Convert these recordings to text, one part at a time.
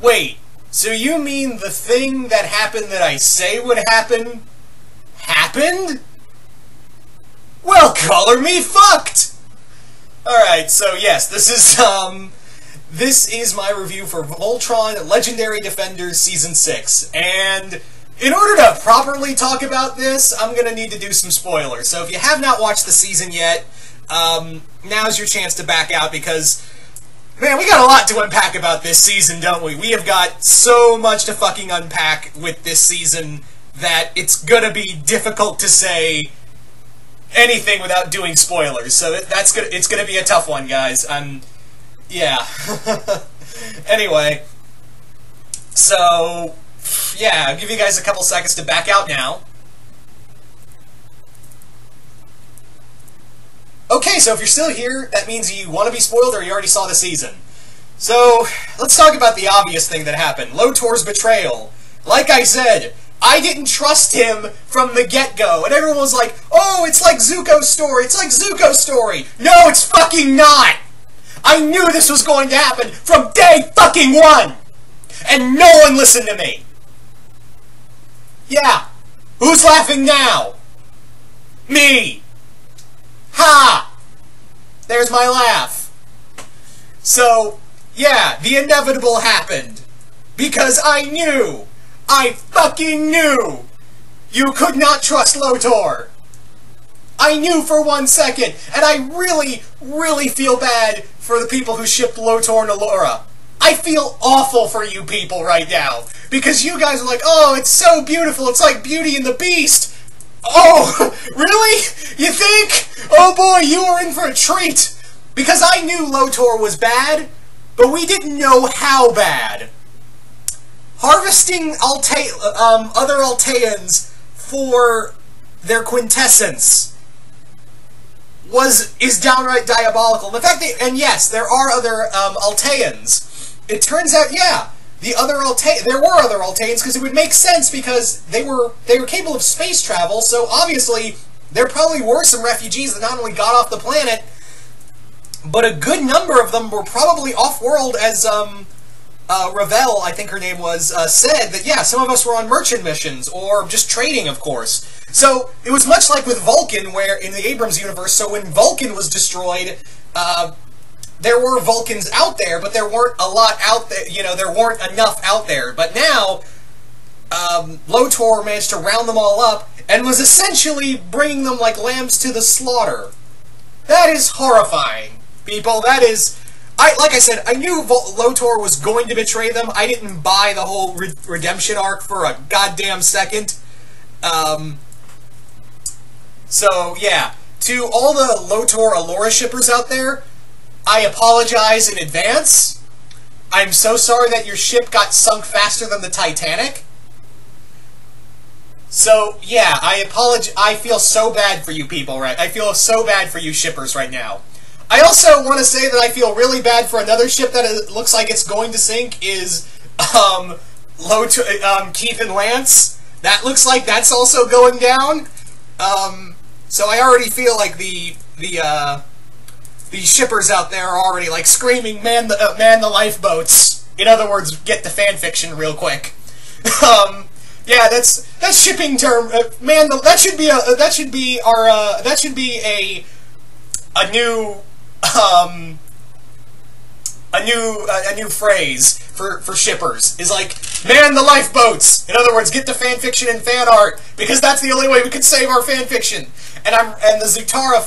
Wait, so you mean the thing that happened that I say would happen, happened? Well, color me fucked! Alright, so yes, this is my review for Voltron Legendary Defenders Season 6, and in order to properly talk about this, I'm gonna need to do some spoilers. So if you have not watched the season yet, now's your chance to back out, because, man, we got a lot to unpack about this season, don't we? We have got so much to fucking unpack with this season that it's gonna be difficult to say anything without doing spoilers. So it's gonna be a tough one, guys. Yeah. Anyway, so yeah, I'll give you guys a couple seconds to back out now. Okay, so if you're still here, that means you want to be spoiled or you already saw the season. So, let's talk about the obvious thing that happened. Lotor's betrayal. Like I said, I didn't trust him from the get-go, and everyone was like, oh, it's like Zuko's story, it's like Zuko's story. No, it's fucking not! I knew this was going to happen from day fucking one! And no one listened to me! Yeah, who's laughing now? Me! Ha! There's my laugh. So, yeah, the inevitable happened. Because I knew! I fucking knew! You could not trust Lotor! I knew for 1 second, and I really, really feel bad for the people who shipped Lotor and Allura. I feel awful for you people right now, because you guys are like, oh, it's so beautiful, it's like Beauty and the Beast! Oh, really? You think? Oh boy, you are in for a treat! Because I knew Lotor was bad, but we didn't know how bad. Harvesting other Alteans for their quintessence is downright diabolical. The fact that, and yes, there are other Alteans. It turns out, yeah, there were other Alteans, because it would make sense, because they were capable of space travel, so obviously there probably were some refugees that not only got off the planet, but a good number of them were probably off-world, as Ravel, I think her name was, said that, yeah, some of us were on merchant missions, or just trading, of course. So, it was much like with Vulcan, where, in the Abrams universe, so when Vulcan was destroyed, there were Vulcans out there, but there weren't a lot out there, you know, there weren't enough out there. But now, Lotor managed to round them all up, and was essentially bringing them like lambs to the slaughter. That is horrifying, people. That is... like I said, I knew Lotor was going to betray them. I didn't buy the whole redemption arc for a goddamn second. So, yeah. To all the Lotor Allura shippers out there, I apologize in advance. I'm so sorry that your ship got sunk faster than the Titanic. So, yeah, I feel so bad for you people, right? I feel so bad for you shippers right now. I also want to say that I feel really bad for another ship that looks like it's going to sink, is Keith and Lance. That looks like that's also going down. So I already feel like the shippers out there are already like screaming, man the lifeboats. In other words, get the fanfiction real quick. Yeah, that's shipping term. That should be a new phrase for shippers, is like, man the lifeboats! In other words, get the fanfiction and fan art, because that's the only way we could save our fanfiction. And the Zutara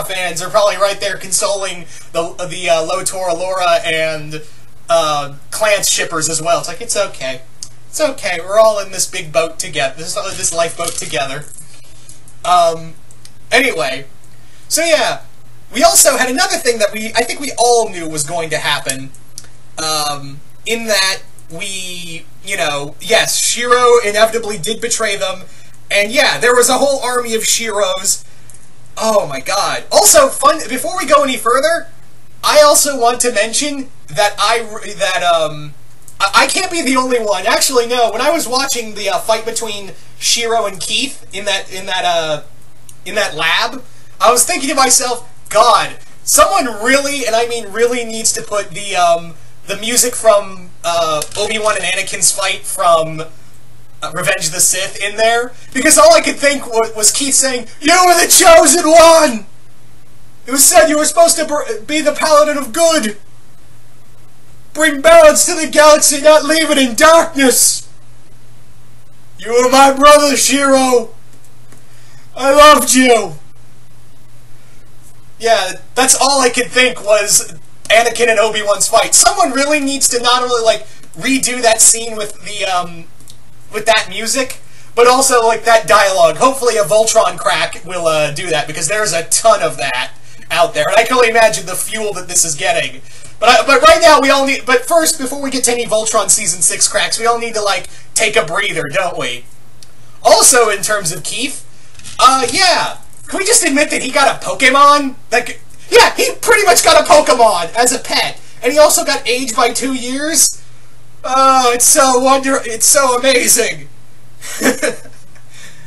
fans are probably right there consoling the Lotor, Allura, and Clance shippers as well. It's like, it's okay. It's okay, we're all in this big boat together, this lifeboat together. Anyway, so yeah, we also had another thing that I think we all knew was going to happen, in that yes, Shiro inevitably did betray them, and yeah, there was a whole army of Shiros. Oh my god. Also, before we go any further, I also want to mention that I can't be the only one. Actually, no, when I was watching the fight between Shiro and Keith in that lab, I was thinking to myself, God, someone really, and I mean really, needs to put the the music from Obi-Wan and Anakin's fight from Revenge of the Sith in there, because all I could think was Keith saying, "You were the chosen one! It was said you were supposed to be the paladin of good! Bring balance to the galaxy, not leave it in darkness! You were my brother, Shiro! I loved you!" Yeah, that's all I could think was Anakin and Obi-Wan's fight. Someone really needs to not only, like, redo that scene with the, with that music, but also, like, that dialogue. Hopefully a Voltron crack will, do that, because there's a ton of that out there, and I can only imagine the fuel that this is getting. But right now, we all need... But first, before we get to any Voltron Season 6 cracks, we all need to, like, take a breather, don't we? Also, in terms of Keith, yeah, can we just admit that he got a Pokemon? Like, yeah, he pretty much got a Pokemon as a pet, and he also got aged by 2 years. Oh, it's so amazing.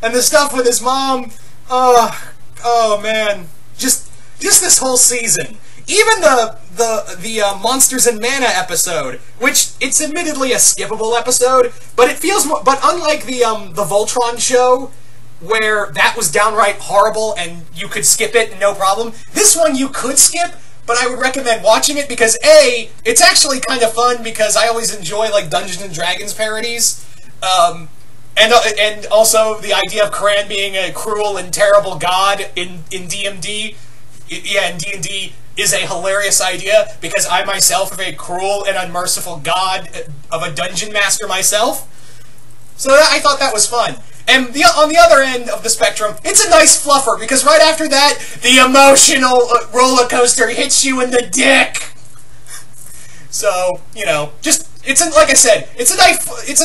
And the stuff with his mom, oh man, just this whole season. Even the Monsters and Mana episode, which it's admittedly a skippable episode, but it feels more. But unlike the Voltron show, where that was downright horrible and you could skip it no problem, this one you could skip. But I would recommend watching it because A, it's actually kind of fun because I always enjoy like Dungeons and Dragons parodies, and also the idea of Karan being a cruel and terrible god in D&D. Yeah, in D&D is a hilarious idea because I myself am a cruel and unmerciful god of a dungeon master myself. So I thought that was fun. And on the other end of the spectrum, it's a nice fluffer, because right after that, the emotional roller coaster hits you in the dick. So, you know, like I said, it's a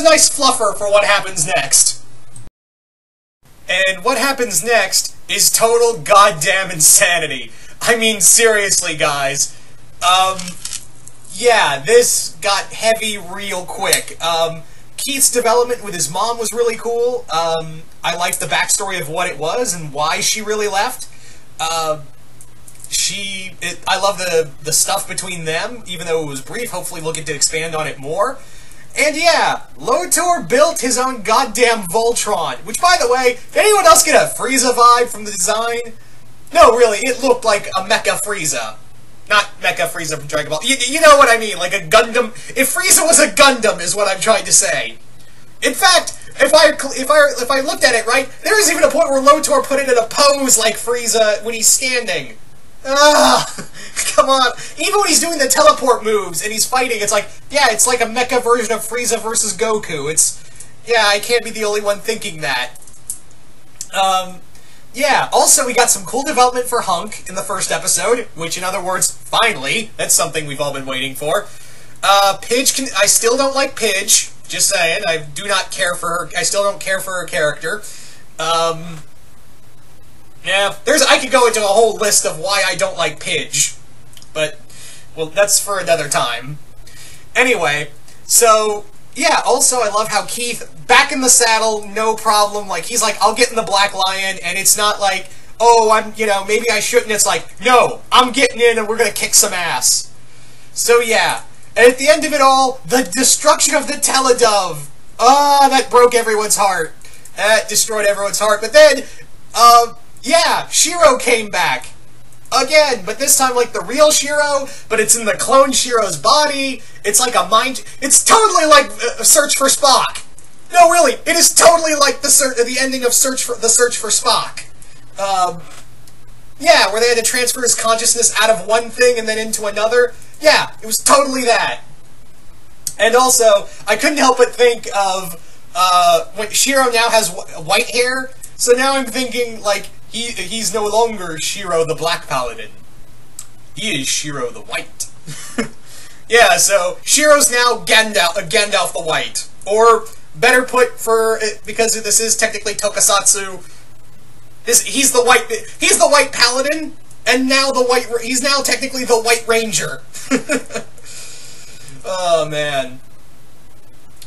nice fluffer for what happens next. And what happens next is total goddamn insanity. I mean, seriously, guys. Yeah, this got heavy real quick. Keith's development with his mom was really cool. I liked the backstory of what it was and why she really left. I love the stuff between them, even though it was brief. Hopefully we'll get to expand on it more. And yeah, Lotor built his own goddamn Voltron, which, by the way, did anyone else get a Frieza vibe from the design? No, really, it looked like a Mecha Frieza. Not Mecha Frieza from Dragon Ball. You know what I mean, like a Gundam. If Frieza was a Gundam, is what I'm trying to say. In fact, if I looked at it right, there is even a point where Lotor put it in a pose like Frieza when he's standing. Ah, come on. Even when he's doing the teleport moves and he's fighting, it's like, yeah, it's like a mecha version of Frieza versus Goku. Yeah, I can't be the only one thinking that. Yeah, also we got some cool development for Hunk in the first episode, which in other words, finally, that's something we've all been waiting for. Pidge I still don't like Pidge, just saying, I still don't care for her character. Yeah, I could go into a whole list of why I don't like Pidge, but, well, that's for another time. Anyway, so, yeah, also I love how Keith, back in the saddle, no problem, like, he's like, I'll get in the Black Lion, and it's not like, oh, maybe I shouldn't, it's like, no, I'm getting in and we're gonna kick some ass. So, yeah, and at the end of it all, the destruction of the Teledove. Ah, that broke everyone's heart. That destroyed everyone's heart, but then, yeah, Shiro came back. Again, but this time like the real Shiro, but it's in the clone Shiro's body. It's like a mind... It's totally like Search for Spock. No, really, it is totally like the ending of Search for Spock. Yeah, where they had to transfer his consciousnness out of one thing and then into another. Yeah, it was totally that. And also, I couldn't help but think of when Shiro now has white hair, so now I'm thinking, like, he's no longer Shiro the Black Paladin. He is Shiro the White. Yeah, so Shiro's now Gandalf the White. Or, better put, because this is technically Tokusatsu, he's the White Paladin, and now he's now technically the White Ranger. Oh, man.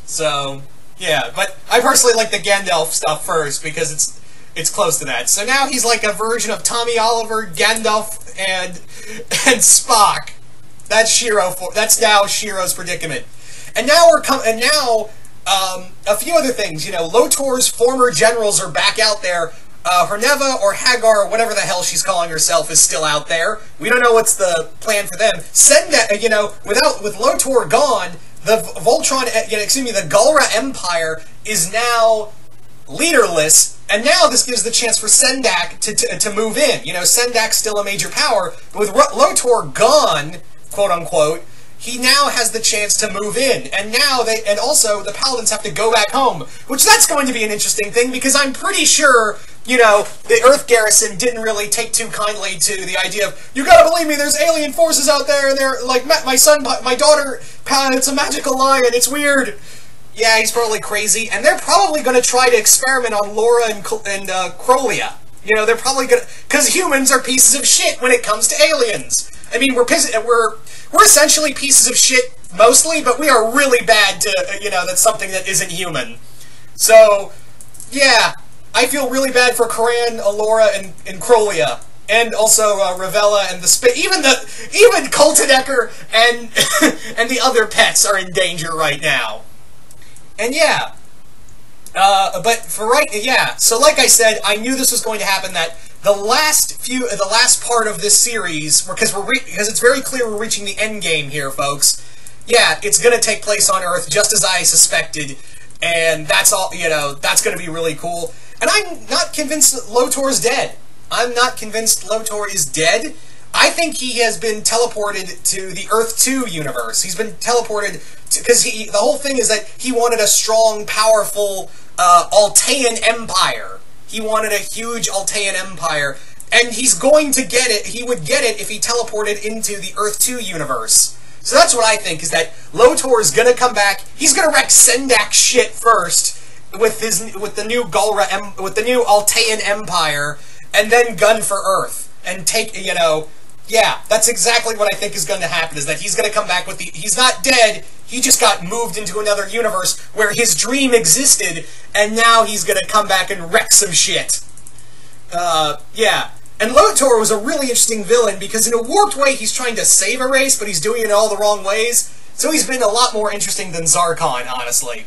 So, yeah, but I personally like the Gandalf stuff first, because it's close to that. So now he's like a version of Tommy Oliver, Gandalf, and Spock. That's that's now Shiro's predicament. And now a few other things. You know, Lotor's former generals are back out there. Herneva or Hagar, or whatever the hell she's calling herself, is still out there. We don't know what's the plan for them. You know, with Lotor gone, the Voltron, the Galra Empire is now leaderless, and now this gives the chance for Sendak to move in. You know, Sendak's still a major power, but with Lotor gone, quote unquote, he now has the chance to move in, and also the Paladins have to go back home, which that's going to be an interesting thing, because I'm pretty sure, you know, the Earth Garrison didn't really take too kindly to the idea of, you gotta believe me, there's alien forces out there, and they're like, my daughter, it's a magical lion, it's weird. Yeah, he's probably crazy, and they're probably going to try to experiment on Laura and Crolia. You know, they're probably going to, because humans are pieces of shit when it comes to aliens. I mean, we're essentially pieces of shit, mostly, but we are really bad to, you know, that's something that isn't human. So, yeah, I feel really bad for Karan, Alora, and Crolia. And also Ravella and even Coltenecker and and the other pets are in danger right now. And yeah, so like I said, I knew this was going to happen, that the last part of this series, because it's very clear we're reaching the end game here, folks. Yeah, it's going to take place on Earth, just as I suspected, and that's all, you know, that's going to be really cool. And I'm not convinced that Lotor's dead. I'm not convinced Lotor is dead. I think he has been teleported to the Earth 2 universe. He's been teleported because the whole thing is that he wanted a strong, powerful Altean empire. He wanted a huge Altean empire, and he's going to get it. He would get it if he teleported into the Earth 2 universe. So that's what I think, is that Lotor is going to come back. He's going to wreck Sendak shit first with the new Altean empire, and then gun for Earth and take, you know. Yeah, that's exactly what I think is going to happen, is that he's going to come back with he's not dead, he just got moved into another universe where his dream existed, and now he's going to come back and wreck some shit. Yeah. And Lotor was a really interesting villain, because in a warped way he's trying to save a race, but he's doing it all the wrong ways, so he's been a lot more interesting than Zarkon, honestly.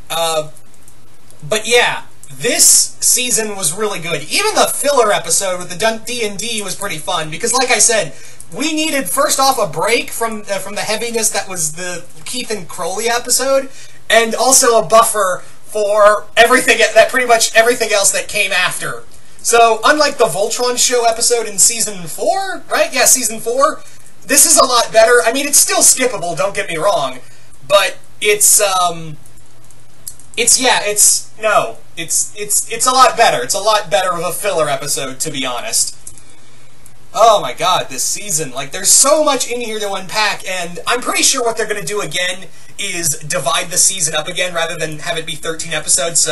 But yeah. This season was really good. Even the filler episode with the D&D was pretty fun, because like I said, we needed, first off, a break from the heaviness that was the Keith and Crowley episode, and also a buffer for pretty much everything else that came after. So, unlike the Voltron show episode in Season 4, right? Yeah, Season 4, this is a lot better. I mean, it's still skippable, don't get me wrong, but it's a lot better. It's a lot better of a filler episode, to be honest. Oh my god, this season. Like, there's so much in here to unpack, and I'm pretty sure what they're going to do again is divide the season up again rather than have it be 13 episodes,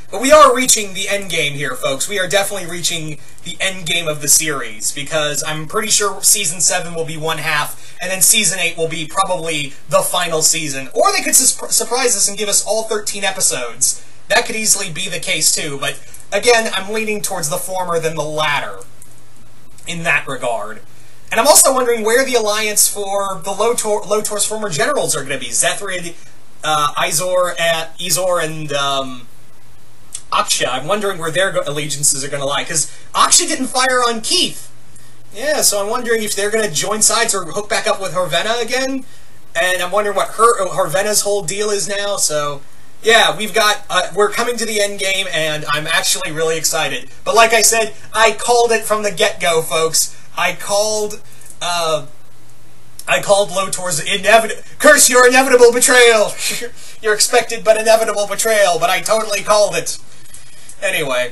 but we are reaching the end game here, folks. We are definitely reaching the end game of the series, because I'm pretty sure Season 7 will be one half, and then Season 8 will be probably the final season. Or they could surprise us and give us all 13 episodes. That could easily be the case, too, but again, I'm leaning towards the former than the latter in that regard. And I'm also wondering where the alliance for the Lotor's former generals are going to be. Zethrid, Izor, and Aksha. I'm wondering where their allegiances are going to lie, because Aksha didn't fire on Keith. Yeah, so I'm wondering if they're going to join sides or hook back up with Horvena again. And I'm wondering what Horvena's whole deal is now, so... Yeah, we're coming to the end game, and I'm actually really excited. But like I said, I called it from the get-go, folks. I called Lotor's curse your inevitable betrayal! Your expected but inevitable betrayal, but I totally called it. Anyway.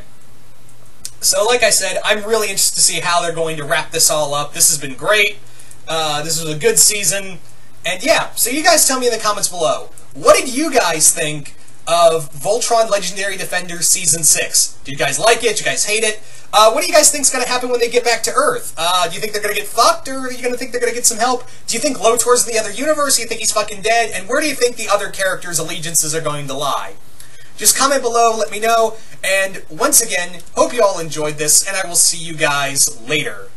So like I said, I'm really interested to see how they're going to wrap this all up. This has been great. This was a good season. And yeah, so you guys tell me in the comments below. What did you guys think of Voltron Legendary Defenders Season 6? Do you guys like it? Do you guys hate it? What do you guys think is going to happen when they get back to Earth? Do you think they're going to get fucked, or are you going to think they're going to get some help? Do you think Lotor's in the other universe? Do you think he's fucking dead? And where do you think the other characters' allegiances are going to lie? Just comment below, let me know, and once again, hope you all enjoyed this, and I will see you guys later.